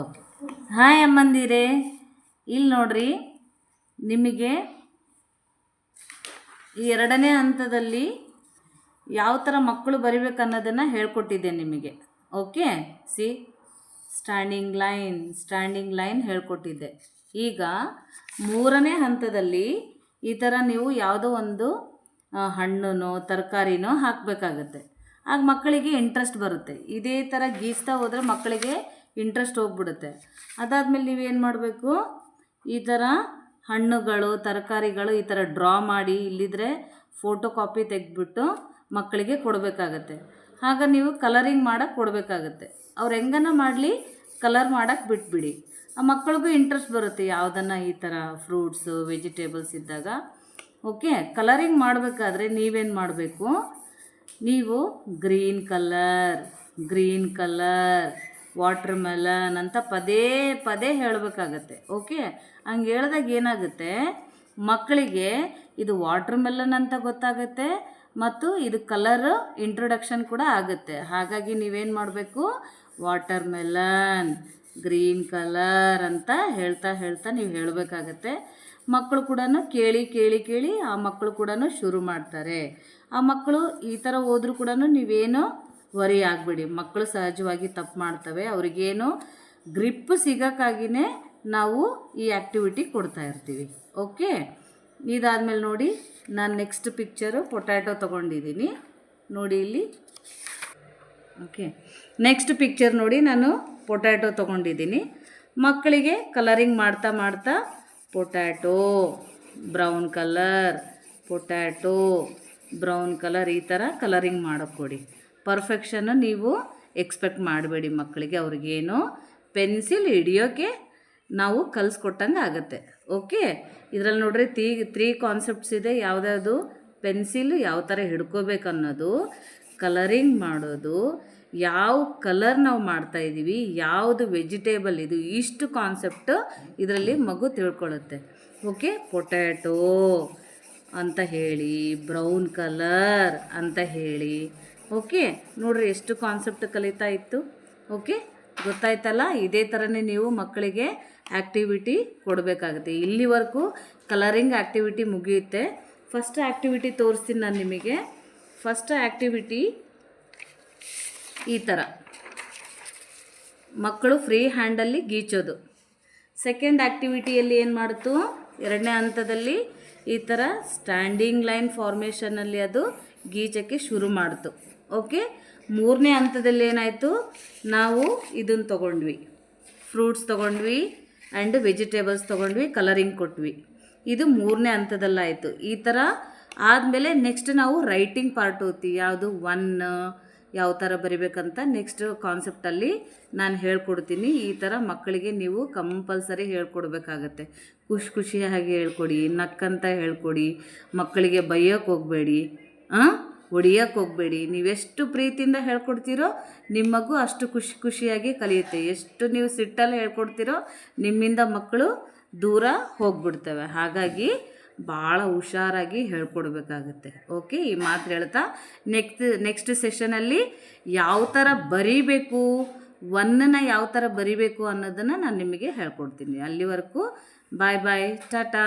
Okay. Hi ಅಮ್ಮಂದಿರೇ, ಇಲ್ಲಿ ನೋಡ್ರಿ, ನಿಮಗೆ ಈ 2ನೇ ಹಂತದಲ್ಲಿ ಯಾವ ಥರ ಮಕ್ಕಳು ಬರಿಬೇಕು ಅನ್ನೋದನ್ನು ಹೇಳ್ಕೊಟ್ಟಿದ್ದೆ ನಿಮಗೆ. ಓಕೆ, ಸ್ಟ್ಯಾಂಡಿಂಗ್ ಲೈನ್ ಹೇಳ್ಕೊಟ್ಟಿದ್ದೆ. ಈಗ 3ನೇ ಹಂತದಲ್ಲಿ ಈ ಥರ ನೀವು ಯಾವುದೋ ಒಂದು ಹಣ್ಣು ತರಕಾರಿನೋ ಹಾಕಬೇಕಾಗತ್ತೆ. ಆಗ ಮಕ್ಕಳಿಗೆ ಇಂಟ್ರೆಸ್ಟ್ ಬರುತ್ತೆ. ಇದೇ ಥರ ಗೀಸ್ತಾ ಹೋದರೆ ಮಕ್ಕಳಿಗೆ ಇಂಟ್ರೆಸ್ಟ್ ಹೋಗ್ಬಿಡುತ್ತೆ. ಅದಾದಮೇಲೆ ನೀವೇನು ಮಾಡಬೇಕು, ಈ ಥರ ಹಣ್ಣುಗಳು ತರಕಾರಿಗಳು ಈ ಥರ ಡ್ರಾ ಮಾಡಿ, ಇಲ್ಲಿದ್ರೆ ಫೋಟೋ ಕಾಪಿ ತೆಗೆದ್ಬಿಟ್ಟು ಮಕ್ಕಳಿಗೆ ಕೊಡಬೇಕಾಗತ್ತೆ. ಆಗ ನೀವು ಕಲರಿಂಗ್ ಮಾಡೋಕ್ಕೆ ಕೊಡಬೇಕಾಗತ್ತೆ. ಅವ್ರು ಹೆಂಗನ ಮಾಡಲಿ, ಕಲರ್ ಮಾಡೋಕ್ಕೆ ಬಿಟ್ಬಿಡಿ. ಆ ಮಕ್ಕಳಿಗೂ ಇಂಟ್ರೆಸ್ಟ್ ಬರುತ್ತೆ ಯಾವುದನ್ನು ಈ ಥರ ಫ್ರೂಟ್ಸು ವೆಜಿಟೇಬಲ್ಸ್ ಇದ್ದಾಗ. ಓಕೆ, ಕಲರಿಂಗ್ ಮಾಡಬೇಕಾದ್ರೆ ನೀವೇನು ಮಾಡಬೇಕು, ನೀವು ಗ್ರೀನ್ ಕಲರ್ ವಾಟರ್ ಮೆಲನ್ ಅಂತ ಪದೇ ಪದೇ ಹೇಳಬೇಕಾಗತ್ತೆ. ಓಕೆ, ಹಂಗೆ ಹೇಳಿದಾಗ ಏನಾಗುತ್ತೆ, ಮಕ್ಕಳಿಗೆ ಇದು ವಾಟರ್ ಮೆಲನ್ ಅಂತ ಗೊತ್ತಾಗುತ್ತೆ ಮತ್ತು ಇದು ಕಲರ್ ಇಂಟ್ರೊಡಕ್ಷನ್ ಕೂಡ ಆಗುತ್ತೆ. ಹಾಗಾಗಿ ನೀವೇನು ಮಾಡಬೇಕು, ವಾಟರ್ ಮೆಲನ್, ಗ್ರೀನ್ ಕಲರ್ ಅಂತ ಹೇಳ್ತಾ ನೀವು ಹೇಳಬೇಕಾಗತ್ತೆ. ಮಕ್ಕಳು ಕೂಡ ಕೇಳಿ ಆ ಮಕ್ಕಳು ಕೂಡ ಶುರು ಮಾಡ್ತಾರೆ. ಆ ಮಕ್ಕಳು ಈ ಥರ ಹೋದರೂ ಕೂಡ ನೀವೇನು ವರಿ ಆಗಬೇಡಿ. ಮಕ್ಕಳು ಸಹಜವಾಗಿ ತಪ್ಪು ಮಾಡ್ತವೆ. ಅವ್ರಿಗೇನು ಗ್ರಿಪ್ ಸಿಗೋಕ್ಕಾಗಿಯೇ ನಾವು ಈ ಆ್ಯಕ್ಟಿವಿಟಿ ಕೊಡ್ತಾ ಇರ್ತೀವಿ. ಓಕೆ, ಇದಾದಮೇಲೆ ನೋಡಿ, ನಾನು ನೆಕ್ಸ್ಟ್ ಪಿಕ್ಚರು ಪೊಟ್ಯಾಟೊ ತೊಗೊಂಡಿದ್ದೀನಿ ನೋಡಿ ಇಲ್ಲಿ. ಓಕೆ, ನೆಕ್ಸ್ಟ್ ಪಿಕ್ಚರ್ ನೋಡಿ, ನಾನು ಪೊಟ್ಯಾಟೊ ತೊಗೊಂಡಿದ್ದೀನಿ. ಮಕ್ಕಳಿಗೆ ಕಲರಿಂಗ್ ಮಾಡ್ತಾ ಪೊಟ್ಯಾಟೊ ಬ್ರೌನ್ ಕಲರ್ ಈ ಥರ ಕಲರಿಂಗ್ ಮಾಡೋಕ್ಕೊಡಿ. ಪರ್ಫೆಕ್ಷನ್ನು ನೀವು ಎಕ್ಸ್ಪೆಕ್ಟ್ ಮಾಡಬೇಡಿ ಮಕ್ಕಳಿಗೆ. ಅವ್ರಿಗೇನು ಪೆನ್ಸಿಲ್ ಹಿಡಿಯೋಕ್ಕೆ ನಾವು ಕಲಿಸ್ಕೊಟ್ಟಂಗೆ ಆಗುತ್ತೆ. ಓಕೆ, ಇದರಲ್ಲಿ ನೋಡ್ರಿ 3 ಕಾನ್ಸೆಪ್ಟ್ಸ್ ಇದೆ. ಯಾವುದ್ಯಾವುದು, ಪೆನ್ಸಿಲ್ ಯಾವ ಥರ ಹಿಡ್ಕೋಬೇಕು ಅನ್ನೋದು, ಕಲರಿಂಗ್ ಮಾಡೋದು, ಯಾವ ಕಲರ್ ನಾವು ಮಾಡ್ತಾಯಿದ್ದೀವಿ, ಯಾವುದು ವೆಜಿಟೇಬಲ್ ಇದು, ಇಷ್ಟು ಕಾನ್ಸೆಪ್ಟು ಇದರಲ್ಲಿ ಮಗು ತಿಳ್ಕೊಳ್ಳುತ್ತೆ. ಓಕೆ, ಪೊಟ್ಯಾಟೊ ಅಂತ ಹೇಳಿ, ಬ್ರೌನ್ ಕಲರ್ ಅಂತ ಹೇಳಿ. ಓಕೆ, ನೋಡ್ರಿ ಎಷ್ಟು ಕಾನ್ಸೆಪ್ಟ್ ಕಲಿತಾ ಇತ್ತು. ಓಕೆ, ಗೊತ್ತಾಯ್ತಲ್ಲ. ಇದೇ ಥರನೇ ನೀವು ಮಕ್ಕಳಿಗೆ ಆ್ಯಕ್ಟಿವಿಟಿ ಕೊಡಬೇಕಾಗುತ್ತೆ. ಇಲ್ಲಿವರೆಗೂ ಕಲರಿಂಗ್ ಆ್ಯಕ್ಟಿವಿಟಿ ಮುಗಿಯುತ್ತೆ. ಫಸ್ಟ್ ಆ್ಯಕ್ಟಿವಿಟಿ ತೋರಿಸ್ತೀನಿ ನಾನು ನಿಮಗೆ. ಫಸ್ಟ್ ಆ್ಯಕ್ಟಿವಿಟಿ ಈ ಥರ ಮಕ್ಕಳು ಫ್ರೀ ಹ್ಯಾಂಡಲ್ಲಿ ಗೀಚೋದು. ಸೆಕೆಂಡ್ ಆ್ಯಕ್ಟಿವಿಟಿಯಲ್ಲಿ ಏನು ಮಾಡ್ತು, 2ನೇ ಹಂತದಲ್ಲಿ ಈ ಥರ ಸ್ಟ್ಯಾಂಡಿಂಗ್ ಲೈನ್ ಫಾರ್ಮೇಷನಲ್ಲಿ ಅದು ಗೀಚಕ್ಕೆ ಶುರು ಮಾಡ್ತು. ಓಕೆ, 3ನೇ ಹಂತದಲ್ಲಿ ಏನಾಯಿತು, ನಾವು ಇದನ್ನು ತೊಗೊಂಡ್ವಿ, ಫ್ರೂಟ್ಸ್ ತೊಗೊಂಡ್ವಿ ಆ್ಯಂಡ್ ವೆಜಿಟೇಬಲ್ಸ್ ತೊಗೊಂಡ್ವಿ, ಕಲರಿಂಗ್ ಕೊಟ್ವಿ. ಇದು 3ನೇ ಹಂತದಲ್ಲಾಯಿತು. ಈ ಥರ ಆದಮೇಲೆ ನೆಕ್ಸ್ಟ್ ನಾವು ರೈಟಿಂಗ್ ಪಾರ್ಟ್ ಓದ್ತೀವಿ. ಯಾವುದು 1 ಯಾವ ಥರ ಬರಿಬೇಕಂತ ನೆಕ್ಸ್ಟ್ ಕಾನ್ಸೆಪ್ಟಲ್ಲಿ ನಾನು ಹೇಳ್ಕೊಡ್ತೀನಿ. ಈ ಥರ ಮಕ್ಕಳಿಗೆ ನೀವು ಕಂಪಲ್ಸರಿ ಹೇಳ್ಕೊಡ್ಬೇಕಾಗತ್ತೆ. ಖುಷಿಯಾಗಿ ಹೇಳ್ಕೊಡಿ, ನಕ್ಕಂತ ಹೇಳ್ಕೊಡಿ. ಮಕ್ಕಳಿಗೆ ಬೈಯೋಕ್ಕೆ ಹೋಗಬೇಡಿ, ಹೊಡಿಯೋಕ್ಕೆ ಹೋಗಬೇಡಿ. ನೀವೆಷ್ಟು ಪ್ರೀತಿಯಿಂದ ಹೇಳ್ಕೊಡ್ತೀರೋ ನಿಮ್ಮ ಮಗು ಅಷ್ಟು ಖುಷಿಯಾಗಿ ಕಲಿಯುತ್ತೆ. ಎಷ್ಟು ನೀವು ಸಿಟ್ಟಲ್ಲಿ ಹೇಳ್ಕೊಡ್ತೀರೋ ನಿಮ್ಮಿಂದ ಮಕ್ಕಳು ದೂರ ಹೋಗ್ಬಿಡ್ತವೆ. ಹಾಗಾಗಿ ಭಾಳ ಹುಷಾರಾಗಿ ಹೇಳ್ಕೊಡ್ಬೇಕಾಗತ್ತೆ. ಓಕೆ, ಈ ಮಾತು ಹೇಳ್ತಾ ನೆಕ್ಸ್ಟ್ ಸೆಷನಲ್ಲಿ ಯಾವ ಥರ ಬರೀಬೇಕು, 1ನ ಯಾವ ಥರ ಬರೀಬೇಕು ಅನ್ನೋದನ್ನು ನಾನು ನಿಮಗೆ ಹೇಳ್ಕೊಡ್ತೀನಿ. ಅಲ್ಲಿವರೆಗೂ ಬಾಯ್, ಟಾಟಾ.